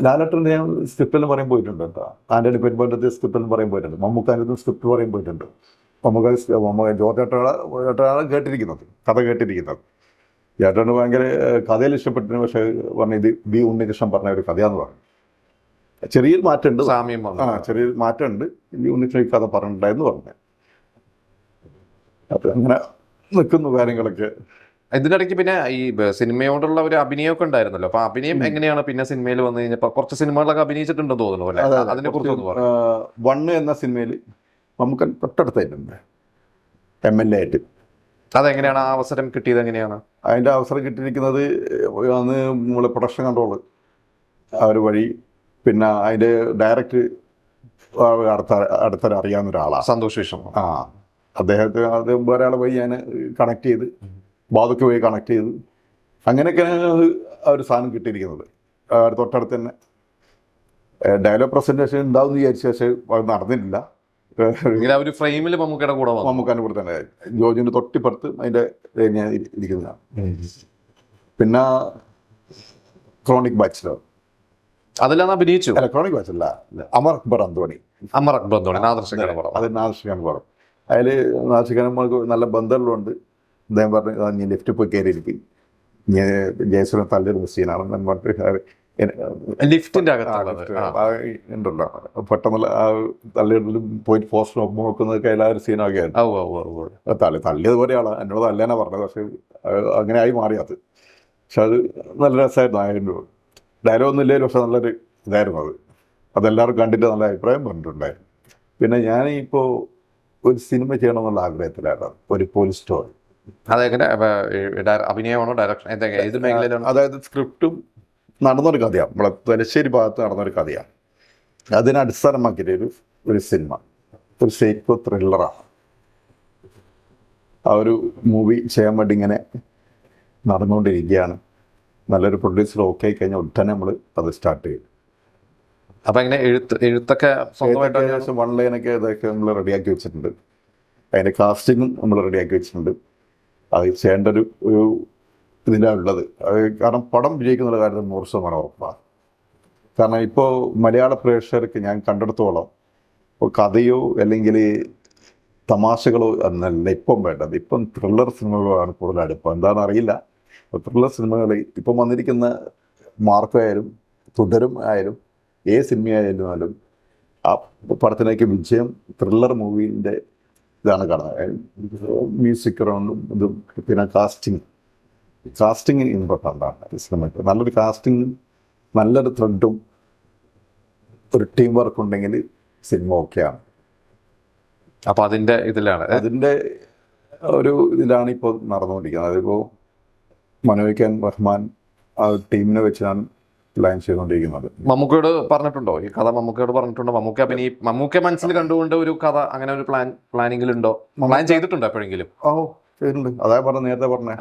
ലാലേട്ടൻ്റെ ഞാൻ സ്ക്രിപ്റ്റെല്ലാം പറയാൻ പോയിട്ടുണ്ട് കേട്ടോ. ആൻ്റണി പെരുമ്പാറ്റത്തെ സ്ക്രിപ്റ്റെല്ലാം പറയാൻ പോയിട്ടുണ്ട്. മമ്മൂക്കാൻ്റെ സ്ക്രിപ്റ്റ് പറയാൻ പോയിട്ടുണ്ട്. മമ്മൂക്ക ജോർജേട്ടനാണ് കേട്ടിരിക്കുന്നത്, കഥ കേട്ടിരിക്കുന്നത്. ചേട്ടന് ഭയങ്കര കഥയിൽ ഇഷ്ടപ്പെട്ടതിന്, പക്ഷേ പറഞ്ഞ ഇത് ബി ഉണ്ണികൃഷ്ണൻ പറഞ്ഞ ഒരു കഥയാന്ന് പറഞ്ഞു. ചെറിയൊരു മാറ്റമുണ്ട്, സാമ്യം ചെറിയൊരു മാറ്റമുണ്ട്. ബി ഉണ്ണികൃഷ്ണൻ ഈ കഥ പറഞ്ഞിട്ടുണ്ടായെന്ന് പറഞ്ഞു. അപ്പം അങ്ങനെ നിൽക്കുന്നു കാര്യങ്ങളൊക്കെ. ഇതിനിടയ്ക്ക് പിന്നെ ഈ സിനിമയോടുള്ള ഒരു അഭിനയമൊക്കെ ഉണ്ടായിരുന്നല്ലോ. അപ്പൊ അഭിനയം എങ്ങനെയാണ് പിന്നെ സിനിമയിൽ വന്നു കഴിഞ്ഞപ്പോ? കുറച്ച് സിനിമകളൊക്കെ അഭിനയിച്ചിട്ടുണ്ടെന്ന് തോന്നുന്നു അല്ലേ? അതിനെ കുറിച്ച് വണ്ണ് എന്ന സിനിമയിൽ നമുക്ക് തൊട്ടടുത്തായിട്ടുണ്ട് MLA ആയിട്ട്. അതെങ്ങനെയാണ് ആ അവസരം കിട്ടിയത്? എങ്ങനെയാണ് അതിൻ്റെ അവസരം കിട്ടിയിരിക്കുന്നത്? അന്ന് നമ്മൾ പ്രൊഡക്ഷൻ കൺട്രോൾ അവർ വഴി, പിന്നെ അതിൻ്റെ ഡയറക്റ്റ് അടുത്തൊരു അറിയാവുന്ന ഒരാളാണ്, സന്തോഷ് വിഷം. അദ്ദേഹത്തെ അത് വേറെ ആളെ വഴി ഞാൻ കണക്ട് ചെയ്ത്, ബാധയ്ക്ക് പോയി കണക്ട് ചെയ്ത്, അങ്ങനെയൊക്കെയാണ് ആ ഒരു സാധനം കിട്ടിയിരിക്കുന്നത്. തൊട്ടടുത്ത് തന്നെ ഡയലോഗ് പ്രസൻറ്റേഷൻ ഉണ്ടാവും എന്ന് വിചാരിച്ചു, പക്ഷേ അത് നടന്നിട്ടില്ല. ഒരു ഫ്രെയിമിൽ മമ്മൂക്കയുടെ കൂടെ മമ്മൂക്കാൻ്റെ കൂടെ തന്നെ, ജോർജിൻ്റെ തൊട്ടിപ്പുറത്ത് അതിൻ്റെ ഞാൻ ഇരിക്കുന്നതാണ്. പിന്നെ ക്രോണിക് ബാച്ചിലർ, അതിലാണ് അഭിനയിച്ചു. അല്ല, ക്രോണിക് ബാച്ചല്ല, അമർ അക്ബർ അന്തോണി. അത് നാദർഷഖാൻ പടം. അതിൽ നാദർഷഖാൻ നമ്മൾക്ക് നല്ല ബന്ധമുള്ളതുകൊണ്ട് അദ്ദേഹം പറഞ്ഞു, ഞാൻ ലിഫ്റ്റ് പോയി കയറിയിരിക്കും, ജയസുരൻ തല്ലിടുന്ന സീനാണ് പറഞ്ഞിട്ട് ലിഫ്റ്റിന്റെ ഉണ്ടല്ലോ, പെട്ടെന്നുള്ള ആ തള്ളിയിടലും പോയിട്ട് പോസ്റ്റ് നോക്കുന്നതൊക്കെ എല്ലാവരും സീനൊക്കെയായിരുന്നു. തള്ളിയത് പോലെയാണ് എന്നോട് തല്ലേനാ പറഞ്ഞത്, പക്ഷെ അങ്ങനെ ആയി മാറിയത്. പക്ഷെ അത് നല്ല രസമായിരുന്നു. 1000 രൂപ ഡയലോഗൊന്നും ഇല്ലായിരുന്നു, പക്ഷെ നല്ലൊരു ഇതായിരുന്നു. അതെല്ലാവരും കണ്ടിട്ട് നല്ല അഭിപ്രായം പറഞ്ഞിട്ടുണ്ടായിരുന്നു. പിന്നെ ഞാനിപ്പോൾ ഒരു സിനിമ ചെയ്യണമെന്നുള്ള ആഗ്രഹത്തിലായിരുന്നു, ഒരു പോലീസ് സ്റ്റോറി. അഭിനയമാണോ ഡയറക്ഷൻ, ഏത് മേഖലയിലാണ്? അതായത് സ്ക്രിപ്റ്റും നടന്നൊരു കഥയാണ്, നമ്മളെ തലശ്ശേരി ഭാഗത്ത് നടന്നൊരു കഥയാണ്. അതിനെ അടിസ്ഥാനമാക്കിയിട്ട് ഒരു സിനിമ, ഒരു സൈക്കോ ത്രില്ലറാണ്. ആ ഒരു മൂവി ചെയ്യാൻ വേണ്ടി ഇങ്ങനെ നടന്നുകൊണ്ടിരിക്കുകയാണ്. നല്ലൊരു പ്രൊഡ്യൂസർ ഓക്കെ ആയി കഴിഞ്ഞാൽ ഉടനെ നമ്മൾ അത് സ്റ്റാർട്ട് ചെയ്യും. അപ്പം എങ്ങനെ എഴുത്തൊക്കെ ഏകദേശം 1 ലൈനൊക്കെ ഇതൊക്കെ നമ്മൾ റെഡിയാക്കി വെച്ചിട്ടുണ്ട്. അതിൻ്റെ കാസ്റ്റിങ്ങും നമ്മൾ റെഡിയാക്കി വെച്ചിട്ടുണ്ട്. അത് ചെയ്യേണ്ട ഒരു ഇതിലാണ് ഉള്ളത്. അത് കാരണം പടം വിജയിക്കുന്ന കാര്യത്തിൽ 100% ഉറപ്പാണ്. കാരണം ഇപ്പോൾ മലയാള പ്രേക്ഷകർക്ക് ഞാൻ കണ്ടെടുത്തോളം കഥയോ അല്ലെങ്കിൽ തമാശകളോ എന്നല്ല ഇപ്പം വേണ്ടത്. ഇപ്പം ത്രില്ലർ സിനിമകളാണ് കൂടുതൽ അടുപ്പം. എന്താണെന്ന് അറിയില്ല. ത്രില്ലർ സിനിമകൾ ഇപ്പം വന്നിരിക്കുന്ന മാർക്കായാലും തുടരും ആയാലും ഏത് സിനിമയായാലും ആ പടത്തിലേക്ക് വിജയം ത്രില്ലർ മൂവീൻ്റെ ഇതാണ് കാണുന്നത്. മ്യൂസിക് റൗണ്ടും ഇതും, പിന്നെ കാസ്റ്റിംഗ് ഇമ്പോർട്ടൻ്റാണ് സിനിമയ്ക്ക്. നല്ലൊരു കാസ്റ്റിംഗ്, നല്ലൊരു ത്രെഡും ഒരു ടീം വർക്ക് ഉണ്ടെങ്കിൽ സിനിമ ഓക്കെയാണ്. അപ്പോൾ അതിൻ്റെ ഒരു ഇതിലാണ് ഇപ്പോൾ നടന്നുകൊണ്ടിരിക്കുന്നത്. അതിപ്പോൾ മനോജ് റഹ്മാൻ ആ ടീമിനെ വെച്ചാണ് പ്ലാൻ ചെയ്തുകൊണ്ടിരിക്കുന്നത്. മമ്മൂക്കയോട് പറഞ്ഞിട്ടുണ്ടോ ഈ കഥ? മമ്മൂക്കയോട് പറഞ്ഞിട്ടുണ്ടോ? മമ്മൂക്ക മനസ്സിൽ കണ്ടുകൊണ്ട് ഒരു കഥ, അങ്ങനെ ഒരു പ്ലാനിങ്ങിലുണ്ടോ? പ്ലാൻ ചെയ്തിട്ടുണ്ടോ എപ്പോഴെങ്കിലും? അതാ നേരത്തെ പറഞ്ഞേ,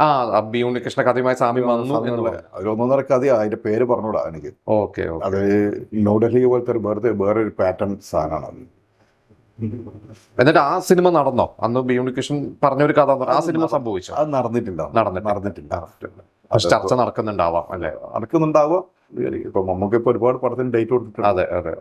ബി ഉണ്ണികൃഷ്ണ കഥയുമായി സാമ്യം വന്നു എന്നുള്ളത്. ഒരു 1.5 കഥയാ. അതിന്റെ പേര് പറഞ്ഞൂടാ എനിക്ക്. ഓക്കെ. അത് ന്യൂഡൽഹി പോലത്തെ വേറൊരു പാറ്റേൺ സാധനമാണ്. എന്നിട്ട് ആ സിനിമ നടന്നോ? അന്ന് ബി ഉണ്ണികൃഷ്ണൻ പറഞ്ഞൊരു കഥ, ആ സിനിമ സംഭവിച്ചോ? അത് നടന്നിട്ടില്ല. ചർച്ച നടക്കുന്നുണ്ടാവാം അല്ലേ? നടക്കുന്നുണ്ടാവാം. ഇപ്പൊ നമുക്ക് ഇപ്പൊ ഒരുപാട് പടത്തിന് ഡേറ്റ് കൊടുത്തിട്ടുണ്ട്. അതെ.